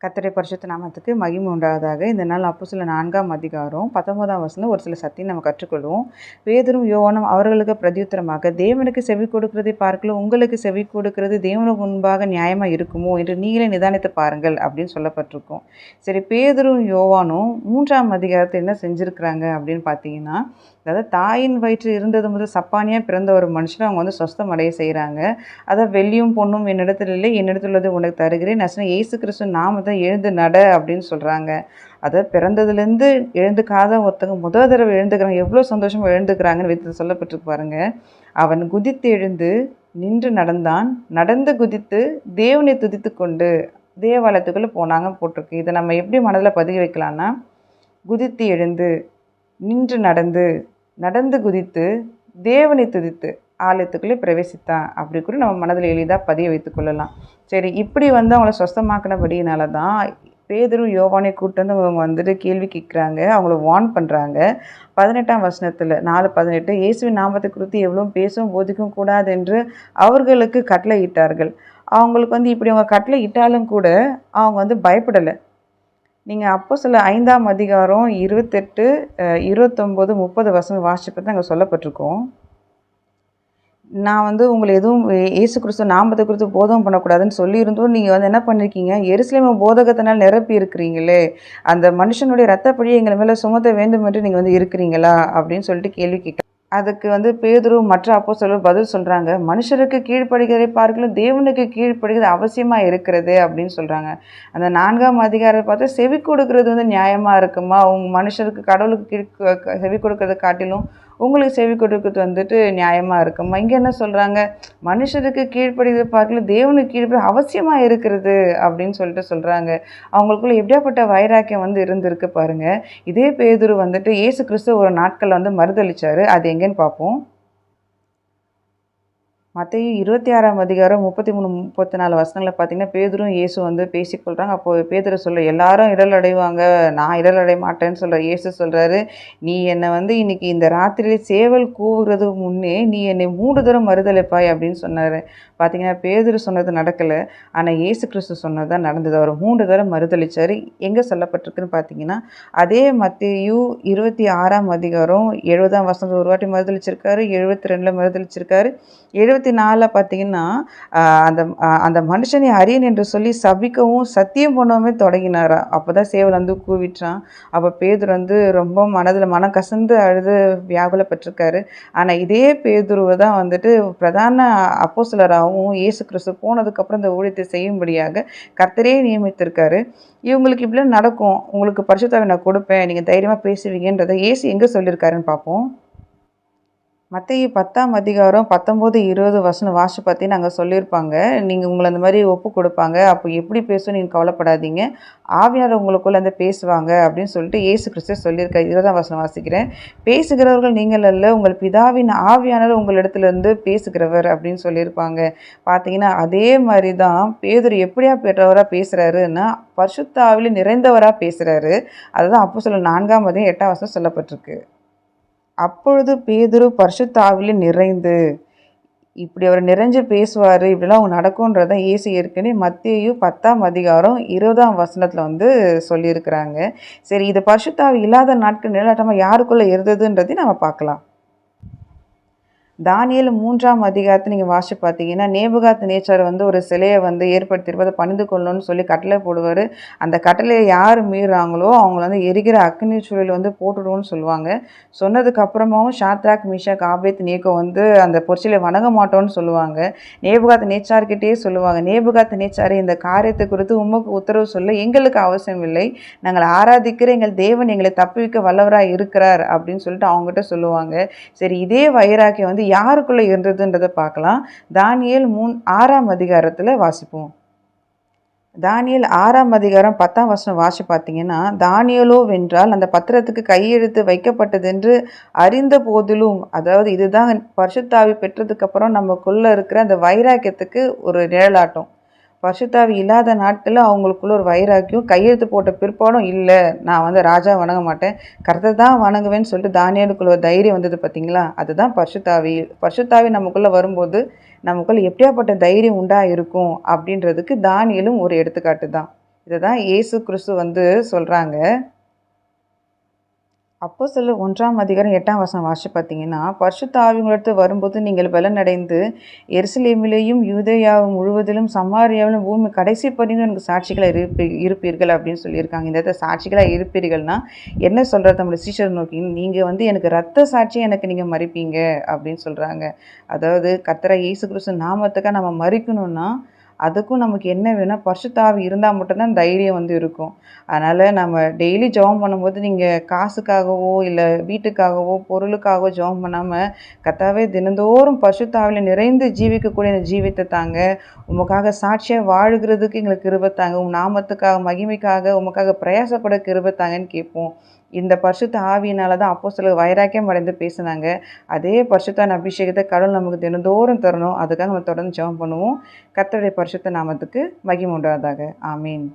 கர்த்தருடைய பரிசுத்த நாமத்துக்கு மகிமை உண்டாவதாக. இந்த நாள் அப்போஸ்தலர் 4ஆம் அதிகாரம் 19ஆம் வசனம் ஒரு சில சத்தியம் நம்ம கற்றுக்கொள்வோம். பேதுரும் யோவானும் அவர்களுக்கு பிரதியுத்தரமாக, தேவனுக்கு செவி கொடுக்கிறதை பார்க்கலாம், உங்களுக்கு செவி கொடுக்கிறது தேவனுக்கு முன்பாக நியாயமாக இருக்குமோ என்று நீங்களே நிதானித்து பாருங்கள் அப்படின்னு சொல்லப்பட்டிருக்கும். சரி, பேதுரும் யோவானும் 3ஆம் அதிகாரத்தில் என்ன செஞ்சுருக்கிறாங்க அப்படின்னு பார்த்தீங்கன்னா, அதாவது தாயின் வயிற்று இருந்தது முதல் சப்பானியாக பிறந்த ஒரு மனுஷனை அவங்க சொஸ்தம் அடைய செய்கிறாங்க. அதான் வெள்ளியும் பொண்ணும் என்னிடத்தில் இல்லை, என்னிடத்தில் உள்ளது உனக்கு தருகிறேன், நசரேயனாகிய இயேசு கிறிஸ்து நாமத்தை எழுந்து நட அப்படின்னு சொல்கிறாங்க. அதை பிறந்ததுலேருந்து எழுந்துக்காத ஒருத்தங்க முதல் தடவை எழுந்துக்கிறாங்க. எவ்வளோ சந்தோஷமாக எழுந்துக்கிறாங்கன்னு வைத்து சொல்லப்பட்டிருக்கு பாருங்க. அவன் குதித்து எழுந்து நின்று நடந்தான், நடந்து குதித்து தேவனை துதித்து கொண்டு தேவாலயத்துக்குள்ளே போனாங்க போட்டிருக்கு. இதை நம்ம எப்படி மனதில் பதிய வைக்கலான்னா, குதித்து எழுந்து நின்று நடந்து நடந்து குதித்து தேவனை துதித்து ஆலயத்துக்குள்ளே பிரவேசித்தான் அப்படி கூட நம்ம மனதில் எளிதாக பதிய வைத்து கொள்ளலாம். சரி, இப்படி அவங்கள சொஸ்தமாக்கினபடினால தான் பேதுரும் யோவானை கூப்பிட்டு வந்து அவங்க கேள்வி கேட்குறாங்க, அவங்கள வார்ன் பண்ணுறாங்க. 18ஆம் வசனத்தில் 4:18 இயேசுவின் நாமத்தை குறித்து எவ்வளோ பேசவும் போதிக்கவும் கூடாது என்று அவர்களுக்கு கட்டளை இட்டார்கள். அவங்களுக்கு இப்படி அவங்க கட்டளை இட்டாலும் கூட அவங்க பயப்படலை. நீங்கள் அப்போஸ்தலர் 5ஆம் அதிகாரம் 28, 29, 30 வசனம் வாசிப்பது தான் அங்கே சொல்லப்பட்டிருக்கோம். நான் உங்களை எதுவும் இயேசு கிறிஸ்து நாமத்தை குறித்து போதகம் பண்ணக்கூடாதுன்னு சொல்லியிருந்தோம். நீங்கள் என்ன பண்ணியிருக்கீங்க, எருசலேமை போதகத்தினால் நிரப்பி இருக்கிறீங்களே, அந்த மனுஷனுடைய ரத்தப்படியை எங்களை மேலே சுமத்த வேண்டும் என்று நீங்கள் இருக்கிறீங்களா அப்படின்னு சொல்லிட்டு கேள்வி கேட்க, அதுக்கு பேதுரு மற்ற அப்போஸ்தலர் பதில் சொல்கிறாங்க, மனுஷருக்கு கீழ்ப்படுகிறதை பார்க்கலாம் தேவனுக்கு கீழ்ப்படுகிறது அவசியமாக இருக்கிறது அப்படின்னு சொல்கிறாங்க. அந்த 4ஆம் அதிகாரத்தை பார்த்தா செவி கொடுக்கறது நியாயமாக இருக்குமா, உங்கள் மனுஷருக்கு கடவுளுக்கு செவி கொடுக்கறத காட்டிலும் உங்களுக்கு செவி கொடுக்கறது நியாயமாக இருக்குமா? இங்கே என்ன சொல்கிறாங்க, மனுஷருக்கு கீழ்ப்படுகிறதை பார்க்கலாம் தேவனுக்கு கீழ்ப்படி அவசியமாக இருக்கிறது அப்படின்னு சொல்லிட்டு சொல்கிறாங்க. அவங்களுக்குள்ள எப்படியாப்பட்ட வைராக்கியம் இருந்திருக்கு பாருங்கள். இதே பேதுரு இயேசு கிறிஸ்து ஒரு நாட்கள் மறுதளிச்சார். அது எங்கேன்னு பார்ப்போம். மத்தேயு 26ஆம் அதிகாரம் 33, 34 வசனங்களை பார்த்தீங்கன்னா, பேதுரும் இயேசு பேசிக்கொள்கிறாங்க. அப்போது பேதுரு சொல்ல, எல்லாரும் இடல் அடைவாங்க, நான் இடல் அடைய மாட்டேன்னு சொல்கிற இயேசு சொல்கிறாரு, நீ என்னை இன்னைக்கு இந்த ராத்திரியில் சேவல் கூவுறதுக்கு முன்னே நீ என்னை 3 தரம் மறுதளிப்பாய் அப்படின்னு சொன்னார். பார்த்தீங்கன்னா, பேதுரு சொன்னது நடக்கலை, ஆனால் இயேசு கிறிஸ்து சொன்னது தான் நடந்தது. அவர் 3 தரம் மறுதளிச்சார். எங்கே சொல்லப்பட்டிருக்குன்னு பார்த்தீங்கன்னா, அதே மத்தேயு 26ஆம் அதிகாரம் 70ஆம் வசனத்தில் ஒரு வாட்டி மறுதளிச்சிருக்காரு, 72 மறுதளிச்சிருக்காரு, 74 பார்த்தீங்கன்னா அந்த அந்த மனுஷனை அறியன் என்று சொல்லி சபிக்கவும் சத்தியம் பண்ணவுமே தொடங்கினாரா. அப்போ தான் சேவல் கூவிட்டான். அப்போ பேதுரு ரொம்ப மனம் கசந்து அழுது வியாகுலப்பட்டிருக்காரு. ஆனால் இதே பேதுருவை தான் பிரதான அப்போஸ்தலராகவும் இயேசு கிறிஸ்து போனதுக்கப்புறம் இந்த ஊழியத்தை செய்யும்படியாக கர்த்தரே நியமித்திருக்காரு. இவங்களுக்கு இப்படிலாம் நடக்கும், உங்களுக்கு பரிசுத்த ஆவியை நான் கொடுப்பேன், நீங்கள் தைரியமாக பேசுவீங்கன்றதை இயேசு எங்கே சொல்லியிருக்காருன்னு பார்ப்போம். மத்தேயு 10ஆம் அதிகாரம் 19, 20 வசனம் வாசி பார்த்தீங்கன்னா அங்கே சொல்லியிருப்பாங்க, நீங்கள் உங்களை அந்த மாதிரி ஒப்பு கொடுப்பாங்க, அப்போ எப்படி பேசணும் நீங்கள் கவலைப்படாதீங்க, ஆவியானவர் உங்களுக்குள்ளே பேசுவாங்க அப்படின்னு சொல்லிட்டு இயேசு கிறிஸ்து சொல்லியிருக்காரு. 20ஆம் வசனம் வாசிக்கிறேன், பேசுகிறவர்கள் நீங்கள் அல்ல, உங்கள் பிதாவின் ஆவியானவர் உங்களிடத்துலேருந்து பேசுகிறவர் அப்படின்னு சொல்லியிருப்பாங்க. பார்த்தீங்கன்னா அதே மாதிரி தான் பேதுரு எப்படியா பெற்றவராக பேசுகிறாருன்னா, பரிசுத்த ஆவியில் நிறைந்தவராக பேசுகிறாரு. அதுதான் அப்போஸ்தலர் 4ஆம் அதிகாரம் 8ஆம் வசனம் சொல்லப்பட்டிருக்கு. அப்பொழுது பேதுரு பரிசுத்த ஆவியிலே நிறைந்து, இப்படி அவர் நிறைஞ்சு பேசுவார், இப்படிலாம் அவங்க நடக்கும்ன்றதை இயேசு ஏற்கனவே மத்தேயு 10ஆம் அதிகாரம் 20ஆம் வசனத்தில் சொல்லியிருக்கிறாங்க. சரி, இது பரிசுத்த ஆவி இல்லாத நாட்கள் நிழலாட்டமாக யாருக்குள்ளே இருந்ததுன்றதையும் நம்ம பார்க்கலாம். தானியேல் 3ஆம் அதிகாரத்தை நீங்கள் வாசி பார்த்தீங்கன்னா, நேபுகாத் நேச்சார் ஒரு சிலையை ஏற்படுத்தியிருப்பதை பணிந்து கொள்ளணும்னு சொல்லி கட்டளை போடுவார். அந்த கட்டளையை யார் மீறாங்களோ அவங்கள எரிகிற அக்னி சூழல் போட்டுடுவோன்னு சொல்லுவாங்க. சொன்னதுக்கு அப்புறமாவும் ஷாத்ராக், மீஷாக், ஆபேத் நேகோ அந்த பொற்சிலை வணங்க மாட்டோன்னு சொல்லுவாங்க. நேபுகாத் நேச்சார்கிட்டே சொல்லுவாங்க, நேபுகாத் நேச்சாரே, இந்த காரியத்தை குறித்து உமக்கு உத்தரவு சொல்ல எங்களுக்கு அவசியம் இல்லை, நாங்கள் ஆராதிக்கிற எங்கள் தேவன் எங்களை தப்புவிக்க வல்லவராக இருக்கிறார் அப்படின்னு சொல்லிட்டு அவங்ககிட்ட சொல்லுவாங்க. சரி, இதே வைராக்கியம் யாருக்குள்ளே இருந்ததுன்றதை பார்க்கலாம். தானியேல் 6ஆம் அதிகாரத்தில் வாசிப்போம். தானியேல் 6ஆம் அதிகாரம் 10ஆம் வசனம் வாசி பார்த்தீங்கன்னா, தானியேலோ வென்றால் அந்த பத்திரத்துக்கு கையெழுத்து வைக்கப்பட்டதென்று அறிந்த போதிலும், அதாவது இதுதான் பரிசுத்த ஆவி பெற்றதுக்கப்புறம் நமக்குள்ளே இருக்கிற அந்த வைராக்கியத்துக்கு ஒரு நிழலாட்டம். பரிசுத்த ஆவி இல்லாத நாட்களில் அவங்களுக்குள்ள ஒரு வைராக்கியம், கையெழுத்து போட்ட பிற்பாடும் இல்லை, நான் ராஜா வணங்க மாட்டேன், கர்த்தர் தான் வணங்குவேன்னு சொல்லிட்டு தானியேலுக்குள்ள ஒரு தைரியம் வந்தது பார்த்தீங்களா, அதுதான் பரிசுத்த ஆவி. பரிசுத்த ஆவி நமக்குள்ளே வரும்போது நமக்குள்ள எப்படியாப்பட்ட தைரியம் உண்டா இருக்கும் அப்படின்றதுக்கு தானியேலும் ஒரு எடுத்துக்காட்டு தான். இத தான் இயேசு கிறிஸ்து வந்து சொல்றாங்க. அப்போஸ்தலர் 1ஆம் அதிகாரம் 8ஆம் வசனம் வாசிச்சு பார்த்தீங்கன்னா, பரிசுத்த ஆவி உங்களிடத்தில் வரும்போது நீங்கள் பலனடைந்து எருசலேமிலேயும் யூதேயா முழுவதிலும் சமாரியாவிலும் பூமி கடைசி பரியந்தம் எனக்கு சாட்சிகளா இருப்பீர்கள் அப்படின்னு சொல்லியிருக்காங்க. இந்த இடத்துல சாட்சிகளா இருப்பீர்கள்னா என்ன சொல்றாரு நம்முடைய சீஷரை நோக்கி, நீங்க வந்து எனக்கு இரத்த சாட்சியா எனக்கு நீங்க மறிப்பீங்க அப்படின்னு சொல்றாங்க. அதாவது கர்த்தராகிய இயேசு கிறிஸ்து நாமத்துக்காக நம்ம மறிக்கணும்னா அதுக்கும் நமக்கு என்ன வேணும்னா பரிசுத்த ஆவி இருந்தால் மட்டும்தான் தைரியம் வந்து இருக்கும். அதனால் நம்ம டெய்லி ஜெபம் பண்ணும்போது நீங்கள் காசுக்காகவோ இல்லை வீட்டுக்காகவோ பொருளுக்காகவோ ஜெபம் பண்ணாமல் கர்த்தாவே தினந்தோறும் பரிசுத்த ஆவியில நிறைந்து ஜீவிக்கக்கூடிய இந்த ஜீவித்தை தாங்க. உமக்காக சாட்சியாக வாழுகிறதுக்கு எங்களுக்கு கிருபை தாங்க. உம் நாமத்துக்காக மகிமைக்காக உமக்காக பிரயாசப்பட கிருபை தாங்கன்னு கேட்போம். இந்த பரிசுத்த ஆவியினால தான் அப்போஸ்தலர் வைராக்கியம் அடைந்து பேசினாங்க. அதே பரிசுத்தான அபிஷேகத்தை கடவுள் நமக்கு தினந்தோறும் தரணும். அதுக்காக நம்ம தொடர்ந்து ஜெபம் பண்ணுவோம். கர்த்தருடைய பரிசுத்த நாமத்துக்கு மகிமை உண்டாவதாக. ஆமீன்.